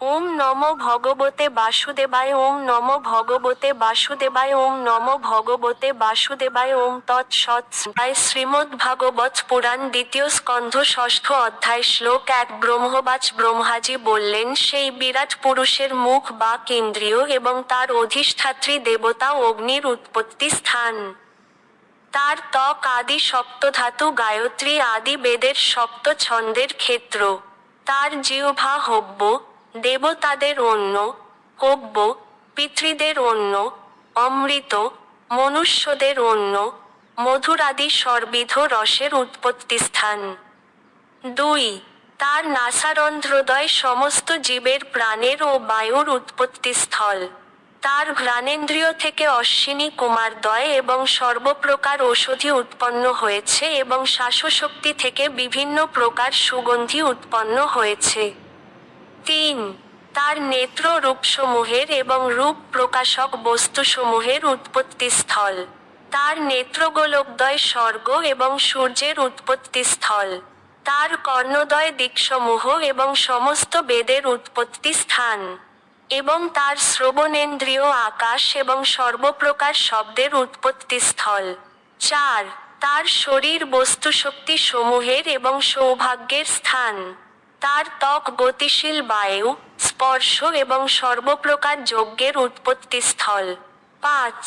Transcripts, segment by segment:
ওম নমো ভগবতে বাসুদেবায়। ওম নমো ভগবতে বাসুদেবায়। ওম নমো ভগবতে বাসুদেবায়। ওম তৎসৎ। তাই শ্রীমদ্ভাগবত পুরাণ দ্বিতীয় স্কন্ধ ষষ্ঠ অধ্যায় শ্লোক 1। ব্রহ্মবাচ ব্রহ্মাজি বললেন, সেই বিরাট পুরুষের মুখ বা ইন্দ্রিয় এবং তার অধিষ্ঠাত্রী দেবতা অগ্নির উৎপত্তি স্থান। তার ত্বক আদি সপ্তধাতু গায়ত্রী আদি বেদের সপ্ত ছন্দের ক্ষেত্র। তার জিহ্বা হব্য, দেবতাদের অন্য, কব্য, পিতৃদের অন্য, অমৃত, মনুষ্যদের অন্য, মধুরাদি সর্বিধ রসের উৎপত্তিস্থান। 2। তার নাসারন্ধ্রদ্বয় সমস্ত জীবের প্রাণের ও বায়ুর উৎপত্তিস্থল। তার ঘ্রাণেন্দ্রিয় থেকে অশ্বিনী কুমারদ্বয় এবং সর্বপ্রকার ঔষধি উৎপন্ন হয়েছে এবং শ্বাসশক্তি থেকে বিভিন্ন প্রকার সুগন্ধি উৎপন্ন হয়েছে। 3। তার নেত্র রূপসমূহের এবং রূপ প্রকাশক বস্তুসমূহের উৎপত্তিস্থল। তার নেত্রগোলকদ্বয় স্বর্গ এবং সূর্যের উৎপত্তিস্থল। তার কর্ণদ্বয় দিকসমূহ এবং সমস্ত বেদের উৎপত্তি স্থান। এবং তার শ্রবণেন্দ্রিয় আকাশ এবং সর্বপ্রকার শব্দের উৎপত্তিস্থল। 4। তার শরীর বস্তুশক্তি সমূহের এবং সৌভাগ্যের স্থান। তার ত্বক গতিশীল বায়ু, স্পর্শ এবং সর্বপ্রকার যজ্ঞের উৎপত্তিস্থল। 5।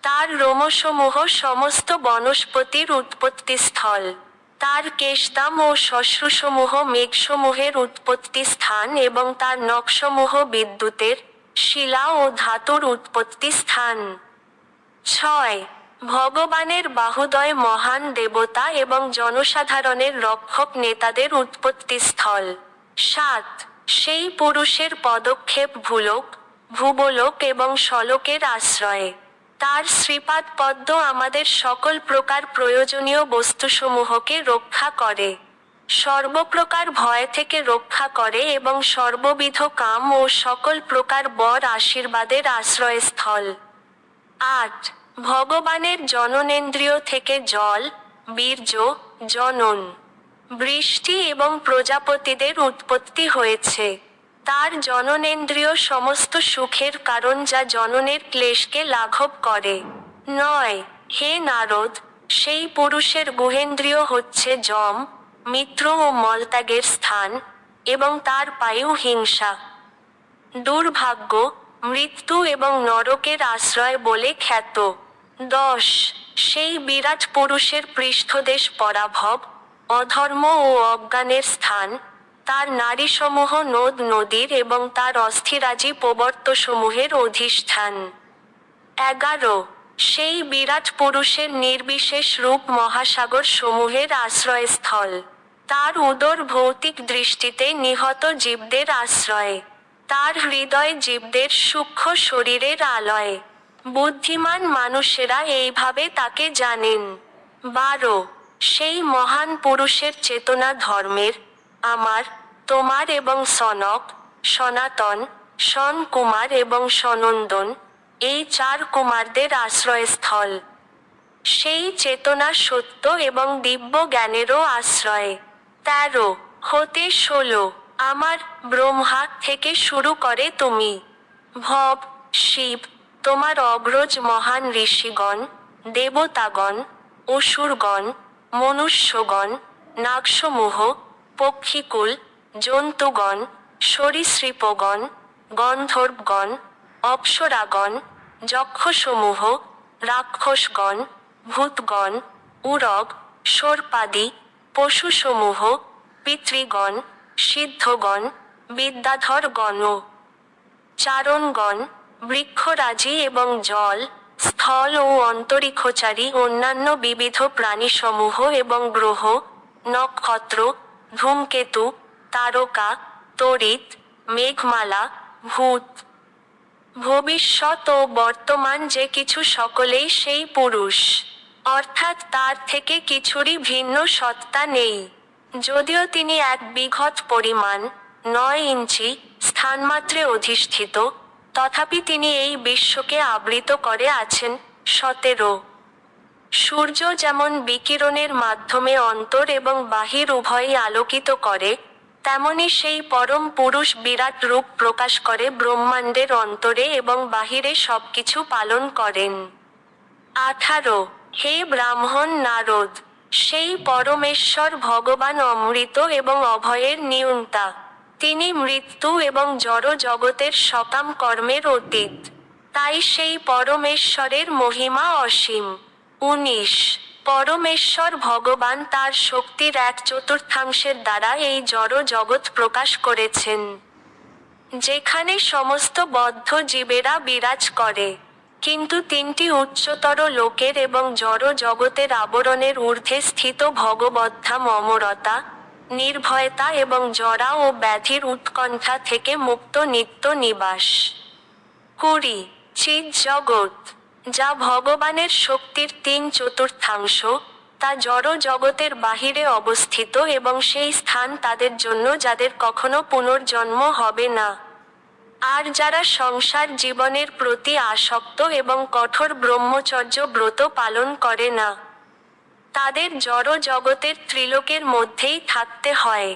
তার রোমসমূহ সমস্ত বনস্পতির উৎপত্তিস্থল। তার কেশদাম ও শ্মশ্রুসমূহ মেঘসমূহের উৎপত্তি স্থান এবং তার নখসমূহ বিদ্যুতের, শিলা ও ধাতুর উৎপত্তি স্থান। 6। ভগবানের বাহুদ্বয় মহান দেবতা এবং জনসাধারণের রক্ষক নেতাদের উৎপত্তিস্থল। 7। সেই পুরুষের পদক্ষেপ ভূলোক, ভূবলোক এবং শলোকের আশ্রয়ে। তার শ্রীপাদ পদ্ম আমাদের সকল প্রকার প্রয়োজনীয় বস্তুসমূহকে রক্ষা করে, সর্বপ্রকার ভয় থেকে রক্ষা করে এবং সর্ববিধ কাম ও সকল প্রকার বর আশীর্বাদের আশ্রয়স্থল। 8। ভগবানের জননেন্দ্রিয় থেকে জল, বীর্য, জনন, বৃষ্টি এবং প্রজাপতিদের উৎপত্তি হয়েছে। তার জননেন্দ্রিয় সমস্ত সুখের কারণ যা জননের ক্লেশকে লাঘব করে। 9। হে নারদ, সেই পুরুষের গুহেন্দ্রিয় হচ্ছে যম, মিত্র ও মলত্যাগের স্থান, এবং তার পায়ু হিংসা, দুর্ভাগ্য, মৃত্যু এবং নরকের আশ্রয় বলে খ্যাত। 10। সেই বিরাট পুরুষের পৃষ্ঠদেশ পরাভব, অধর্ম ও অজ্ঞানের স্থান। তার নারীসমূহ নদ নদীর এবং তার অস্থিরাজি প্রবর্তসমূহের অধিষ্ঠান। 11। সেই বিরাট পুরুষের নির্বিশেষ রূপ মহাসাগর সমূহের আশ্রয়স্থল। তার উদর ভৌতিক দৃষ্টিতে নিহত জীবদের আশ্রয়। তার হৃদয় জীবদের সূক্ষ্ম শরীরের আলয়। বুদ্ধিমান মানুষেরা এইভাবে তাকে জানেন। 12। সেই মহান পুরুষের চেতনা ধর্মের, আমার, তোমার এবং সনক, সনাতন, সন কুমার এবং সনন্দন, এই 4 কুমারদের আশ্রয়স্থল। সেই চেতনা সত্য এবং দিব্য জ্ঞানেরও আশ্রয়। 13 হতে 16 আমার, ব্রহ্মা থেকে শুরু করে তুমি, ভব, শিব, তোমার অগ্রজ মহান ঋষিগণ, দেবতাগণ, অসুরগণ, মনুষ্যগণ, নাগসমূহ, পক্ষিকুল, জন্তুগণ, সরীসৃপগণ, গন্ধর্বগণ, অপ্সরাগণ, যক্ষসমূহ, রাক্ষসগণ, ভূতগণ, উরগ, সর্পাদি, পশুসমূহ, পিতৃগণ, সিদ্ধগণ, বিদ্যাধরগণ, চারণগণ, বৃক্ষরাজি এবং জল, স্থল ও অন্তরিক্ষচারী অন্যান্য বিবিধ প্রাণীসমূহ এবং গ্রহ, নক্ষত্র, ধূমকেতু, তারকা, তড়িৎ, মেঘমালা, ভূত, ভবিষ্যৎ ও বর্তমান যে কিছু সকলেই সেই পুরুষ, অর্থাৎ তার থেকে কিছুরই ভিন্ন সত্তা নেই। যদিও তিনি 1 বিঘত পরিমাণ, 9 ইঞ্চি, স্থানমাত্রে অধিষ্ঠিত, তথাপি তিনি এই বিশ্বকে আবৃত করে আছেন। 17 সূর্য যেমন বিকিরণের মাধ্যমে অন্তর এবং বাহির উভয়ই আলোকিত করে, তেমনি সেই পরম পুরুষ বিরাট রূপ প্রকাশ করে ব্রহ্মাণ্ডের অন্তরে এবং বাহিরে সবকিছু পালন করেন। 18 হে ব্রাহ্মণ নারদ, সেই পরমেশ্বর ভগবান অমৃত এবং অভয়ের নিয়ন্তা। তিনি মৃত্যু এবং জড় জগতের সকাম কর্মের অতীত। তাই সেই পরমেশ্বরের মহিমা অসীম। 19 পরমেশ্বর ভগবান তার শক্তির 1/4 দ্বারা এই জড় জগৎ প্রকাশ করেছেন, যেখানে সমস্ত বদ্ধ জীবেরা বিরাজ করে। কিন্তু 3টি উচ্চতর লোকের এবং জড় জগতের আবরণের ঊর্ধ্বে স্থিত ভগবদ্ধাম অমরতা, নির্ভয়তা এবং জরা ও ব্যাধির উৎকণ্ঠা থেকে মুক্ত নিত্য নিবাস। 20 চিৎ জগৎ, যা ভগবানের শক্তির 3/4, তা জড় জগতের বাহিরে অবস্থিত এবং সেই স্থান তাদের জন্য যাদের কখনো পুনর্জন্ম হবে না। আর যারা সংসার জীবনের প্রতি আসক্ত এবং কঠোর ব্রহ্মচর্য ব্রত পালন করে না, তাদের জড় জগতের ত্রিলোকের মধ্যেই থাকতে হয়।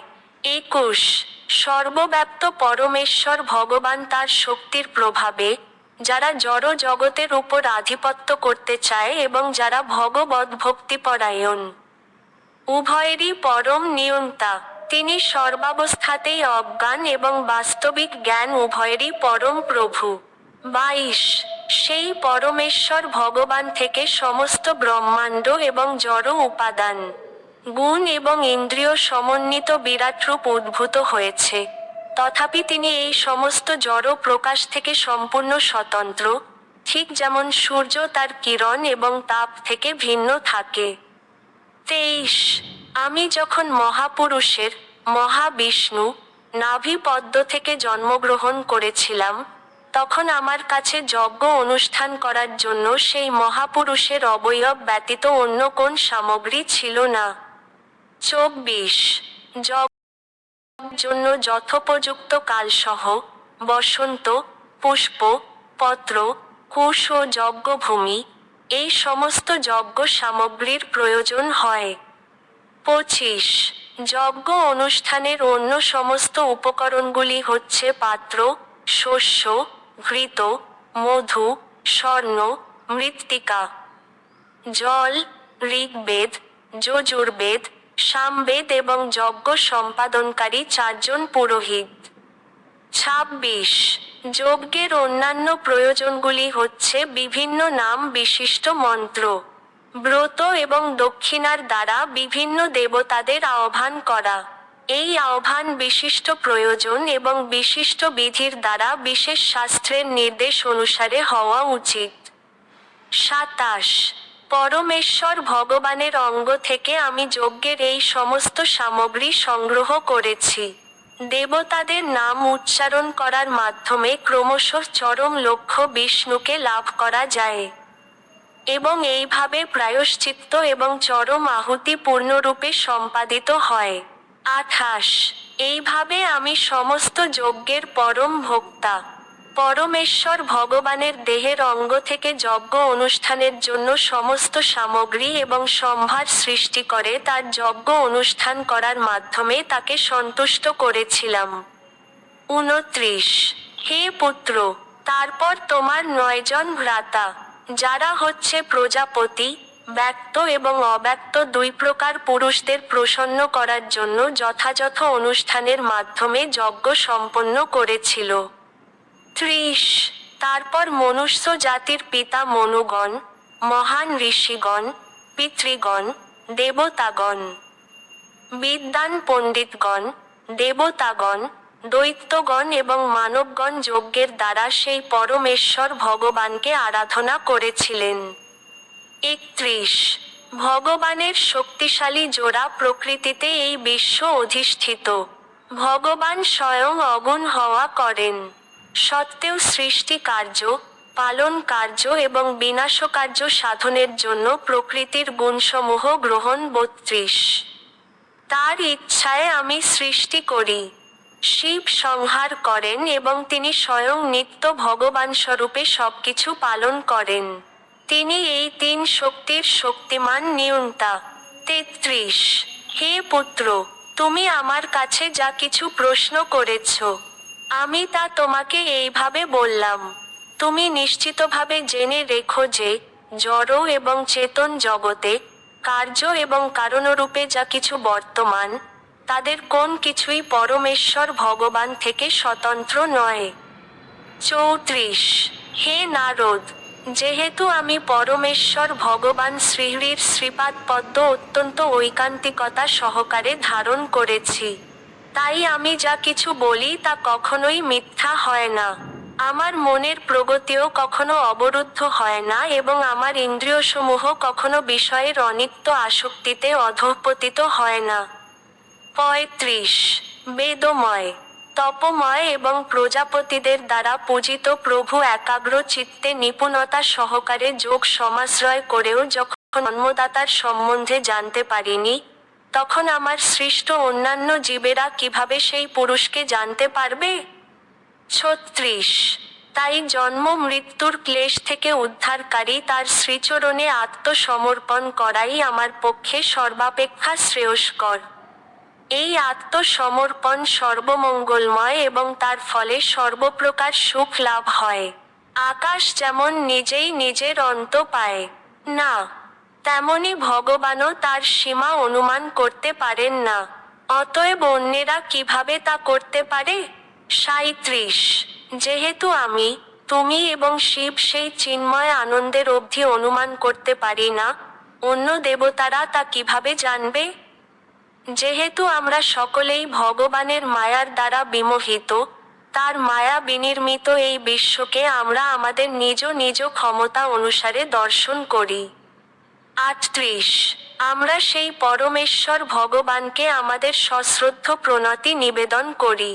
21 সর্বব্যাপ্ত পরমেশ্বর ভগবান তার শক্তির প্রভাবে, যারা জড় জগতের উপর আধিপত্য করতে চায় এবং যারা ভগবদ্ ভক্তিপরায়ণ, উভয়েরই পরম নিয়ন্তা। তিনি সর্বাবস্থাতেই অজ্ঞান এবং বাস্তবিক জ্ঞান উভয়েরই পরম প্রভু। 22 সেই পরমেশ্বর ভগবান থেকে সমস্ত ব্রহ্মাণ্ড এবং জড় উপাদান, গুণ এবং ইন্দ্রিয় সমন্বিত বিরাট রূপ উদ্ভূত হয়েছে। তথাপি তিনি এই সমস্ত জড় প্রকাশ থেকে সম্পূর্ণ স্বতন্ত্র, ঠিক যেমন সূর্য তার কিরণ এবং তাপ থেকে ভিন্ন থাকে। 23 আমি যখন মহাপুরুষের, মহাবিষ্ণু, নাভি পদ্ম থেকে জন্মগ্রহণ করেছিলাম, তখন আমার কাছে যজ্ঞ অনুষ্ঠান করার জন্য সেই মহাপুরুষের অবয়ব ব্যতীত অন্য কোন সামগ্রী ছিল না। 24 যজ্ঞের জন্য যথোপযুক্ত কালসহ, বসন্ত, পুষ্প, পত্র, কুশ ও যজ্ঞভূমি, এই সমস্ত যজ্ঞ সামগ্রীর প্রয়োজন হয়। 25 যজ্ঞ অনুষ্ঠানের অন্য সমস্ত উপকরণগুলি হচ্ছে পাত্র, শস্য, ঘৃত, মধু, স্বর্ণ, মৃত্তিকা, জল, ঋগ্বেদ, যজুর্বেদ, সামবেদ এবং যজ্ঞ সম্পাদনকারী 4 জন পুরোহিত। 26 যজ্ঞের অন্যান্য প্রয়োজনগুলি হচ্ছে বিভিন্ন নাম বিশিষ্ট মন্ত্র, ব্রত এবং দক্ষিণার দ্বারা বিভিন্ন দেবতাদের আহ্বান করা। এই আহ্বান বিশিষ্ট প্রয়োজন এবং বিশিষ্ট বিধির দ্বারা বিশেষ শাস্ত্রের নির্দেশ অনুসারে হওয়া উচিত। 27 পরমেশ্বর ভগবানের অঙ্গ থেকে আমি যজ্ঞের এই সমস্ত সামগ্রী সংগ্রহ করেছি। দেবতাদের নাম উচ্চারণ করার মাধ্যমে ক্রমশ চরম লক্ষ্য বিষ্ণুকে লাভ করা যায় এবং এইভাবে প্রায়শ্চিত্ত এবং চরম আহুতি পূর্ণরূপে সম্পাদিত হয়। 28 এইভাবে আমি সমস্ত যজ্ঞের পরম ভোক্তা। পরমেশ্বর ভগবানের দেহের অঙ্গ থেকে যজ্ঞ অনুষ্ঠানের জন্য সমস্ত সামগ্রী এবং সম্ভার সৃষ্টি করে তার যজ্ঞ অনুষ্ঠান করার মাধ্যমে তাকে সন্তুষ্ট করেছিলাম। 29 হে পুত্র, তারপর তোমার 9 জন ভ্রাতা, যারা হচ্ছে প্রজাপতি, ব্যক্ত এবং অব্যক্ত 2 প্রকার পুরুষদের প্রসন্ন করার জন্য যথাযথ অনুষ্ঠানের মাধ্যমে যজ্ঞ সম্পন্ন করেছিল। 30 তারপর মনুষ্য জাতির পিতা মনুগণ, মহান ঋষিগণ, পিতৃগণ, দেবতাগণ, বিদ্বান পণ্ডিতগণ, দেবতাগণ, দৈত্যগণ এবং মানবগণ যজ্ঞের দ্বারা সেই পরমেশ্বর ভগবানকে আরাধনা করেছিলেন। 31 ভগবানের শক্তিশালী জোড়া প্রকৃতিতে এই বিশ্ব অধিষ্ঠিত। ভগবান স্বয়ং অগুণ হওয়া করেন, সত্ত্বেও সৃষ্টি কার্য, পালন কার্য এবং বিনাশকার্য সাধনের জন্য প্রকৃতির গুণসমূহ গ্রহণ। 32 তার ইচ্ছায় আমি সৃষ্টি করি, শিব সংহার করেন এবং তিনি স্বয়ং নিত্য ভগবানস্বরূপে সবকিছু পালন করেন। তিনি এই 3 শক্তির শক্তিমান নিয়ন্তা। 33 হে পুত্র, তুমি আমার কাছে যা কিছু প্রশ্ন করেছ, আমি তা তোমাকে এইভাবে বললাম। তুমি নিশ্চিতভাবে জেনে রেখো যে, জড় এবং চেতন জগতে, কার্য এবং কারণরূপে যা কিছু বর্তমান, তাদের কোন কিছুই পরমেশ্বর ভগবান থেকে স্বতন্ত্র নয়। 34 হে নারদ, যেহেতু আমি পরমেশ্বর ভগবান শ্রীহরির শ্রীপাদ পদ্ম অত্যন্ত ঐকান্তিকতা সহকারে ধারণ করেছি, তাই আমি যা কিছু বলি তা কখনোই মিথ্যা হয় না। আমার মনের প্রগতিও কখনো অবরুদ্ধ হয় না এবং আমার ইন্দ্রিয়সমূহ কখনো বিষয়ের অনিত্য আসক্তিতে অধঃপতিত হয় না। 35 বেদময়, তপময় এবং প্রজাপতিদের দ্বারা পূজিত প্রভু একাগ্র চিত্তে নিপুণতা সহকারে যোগ সমাশ্রয় করেও যখন জন্মদাতার সম্বন্ধে জানতে পারিনি, তখন আমার সৃষ্ট অন্যান্য জীবেরা কিভাবে সেই পুরুষকে জানতে পারবে? 36 তাই জন্ম মৃত্যুর ক্লেশ থেকে উদ্ধারকারী তার শ্রীচরণে আত্মসমর্পণ করাই আমার পক্ষে সর্বাপেক্ষা শ্রেয়স্কর। এই আত্মসমর্পণ সর্বমঙ্গলময় এবং তার ফলে সর্বপ্রকার সুখ লাভ হয়। আকাশ যেমন নিজেই নিজের অন্ত পায় না, তেমনি ভগবানও তার সীমা অনুমান করতে পারেন না। অতএব অন্যেরা কিভাবে তা করতে পারে? 37 যেহেতু আমি, তুমি এবং শিব সেই চিন্ময় আনন্দের অবধি অনুমান করতে পারি না, অন্য দেবতারা তা কিভাবে জানবে? যেহেতু আমরা সকলেই ভগবানের মায়ার দ্বারা বিমোহিত, তার মায়া বিনির্মিত এই বিশ্বকে আমরা আমাদের নিজ নিজ ক্ষমতা অনুসারে দর্শন করি। 38 আমরা সেই পরমেশ্বর ভগবানকে আমাদের সশ্রদ্ধ প্রণতি নিবেদন করি,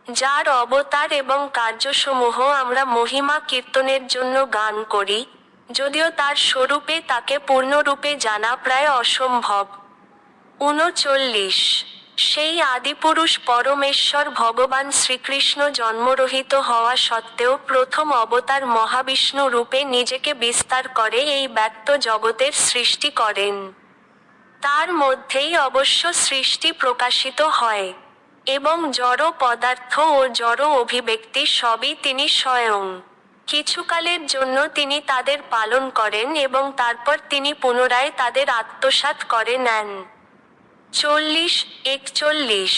যার অবতার এবং কার্যসমূহ আমরা মহিমা কীর্তনের জন্য গান করি, যদিও তার স্বরূপে তাকে পূর্ণরূপে জানা প্রায় অসম্ভব। 39 সেই আদিপুরুষ পরমেশ্বর ভগবান শ্রীকৃষ্ণ জন্মরহিত হওয়া সত্ত্বেও প্রথম অবতার মহাবিষ্ণু রূপে নিজেকে বিস্তার করে এই ব্যক্ত জগতের সৃষ্টি করেন। তার মধ্যেই অবশ্য সৃষ্টি প্রকাশিত হয়, এবং জড় পদার্থ ও জড় অভিব্যক্তি সবই তিনি স্বয়ং। কিছুকালের জন্য তিনি তাদের পালন করেন এবং তারপর তিনি পুনরায় তাদের আত্মসাৎ করে নেন। 40-41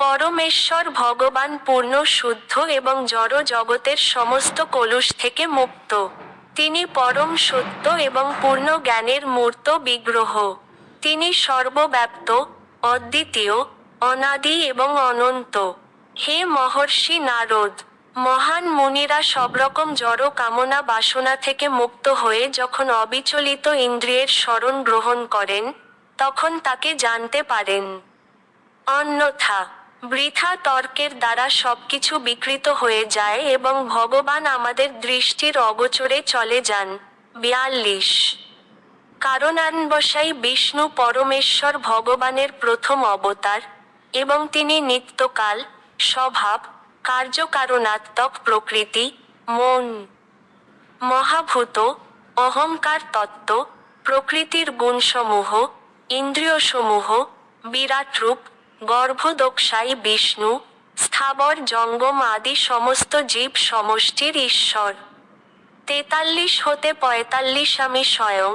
পরমেশ্বর ভগবান পূর্ণ শুদ্ধ এবং জড় জগতের সমস্ত কলুষ থেকে মুক্ত। তিনি পরম সত্য এবং পূর্ণ জ্ঞানের মূর্ত বিগ্রহ। তিনি সর্বব্যাপ্ত, অদ্বিতীয়, অনাদি এবং অনন্ত। হে মহর্ষি নারদ, মহান মুনিরা সবরকম জড় কামনা বাসনা থেকে মুক্ত হয়ে যখন অবিচলিত ইন্দ্রিয়ের শরণ গ্রহণ করেন, তখন তাকে জানতে পারেন। অন্যথা বৃথা তর্কের দ্বারা সবকিছু বিকৃত হয়ে যায় এবং ভগবান আমাদের দৃষ্টির অগোচরে চলে যান। 42 কারণান্বশাই বিষ্ণু পরমেশ্বর ভগবানের প্রথম অবতার, এবং তিনি নিত্যকাল, স্বভাব, কার্যকারণাত্মক প্রকৃতি, মন, মহাভূত, অহংকার তত্ত্ব, প্রকৃতির গুণসমূহ, ইন্দ্রিয়সমূহ, বিরাট রূপ, গর্ভদোক্ষায়ী বিষ্ণু, স্থাবর জঙ্গম আদি সমস্ত জীব সমষ্টির ঈশ্বর। 43-45 আমি স্বয়ং,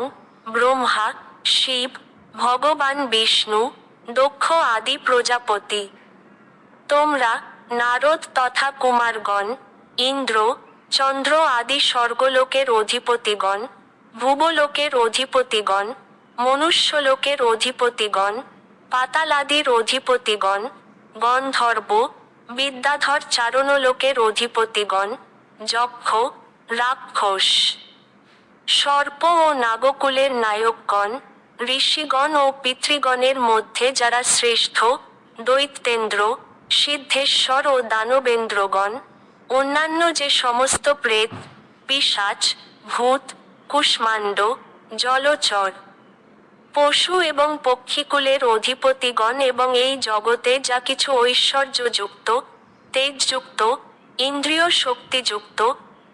ব্রহ্মা, শিব, ভগবান বিষ্ণু, দক্ষ আদি প্রজাপতি। তোমরা, নারদ তথা কুমারগণ, ইন্দ্র, চন্দ্র আদি স্বর্গলোকের অধিপতিগণ, ভুবলোকের অধিপতিগণ, মনুষ্যলোকের অধিপতিগণ, পাতালাদির অধিপতিগণ, গন্ধর্ব, বিদ্যাধর চারণলোকের অধিপতিগণ, যক্ষ, রাক্ষস, সর্প ও নাগকুলের নায়কগণ, ঋষিগণ ও পিতৃগণের মধ্যে যারা শ্রেষ্ঠ, দৈত্যেন্দ্র, সিদ্ধেশ্বর ও দানবেন্দ্রগণ, অন্যান্য যে সমস্ত প্রেত, পিশাচ, ভূত, কুষ্মাণ্ড, জলচর, পশু এবং পক্ষীকুলের অধিপতিগণ এবং এই জগতে যা কিছু ঐশ্বর্যযুক্ত, তেজযুক্ত, ইন্দ্রিয় শক্তিযুক্ত,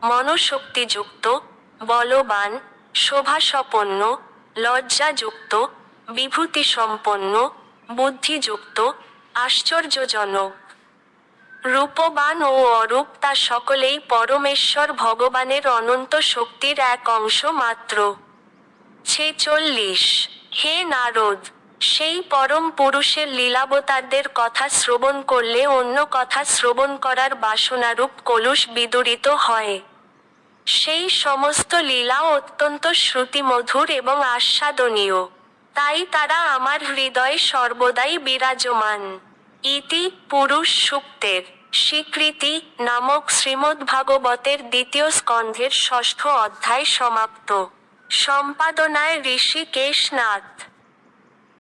মনশক্তিযুক্ত, বলবান, শোভাসম্পন্ন, লজ্জাযুক্ত, বিভূতিসম্পন্ন, বুদ্ধিযুক্ত, আশ্চর্যজনক। রূপবান ও অরূপ তা সকলেই পরমেশ্বর ভগবানের অনন্ত শক্তির এক অংশ মাত্র। 46 হে নারদ, সেই পরম পুরুষের লীলাবতারদের কথা শ্রবণ করলে অন্য কথা শ্রবণ করার বাসনারূপ কলুষ বিদূরিত হয়। সেই সমস্ত লীলা অত্যন্ত শ্রুতিমধুর এবং আস্বাদনীয়, তাই তারা আমার হৃদয়ে সর্বদাই বিরাজমান। ইতি পুরুষ সূক্তের স্বীকৃতি নামক শ্রীমদ্ভাগবতের দ্বিতীয় স্কন্ধের ষষ্ঠ অধ্যায় সমাপ্ত। সম্পাদনায় ঋষিকেশ নাথ।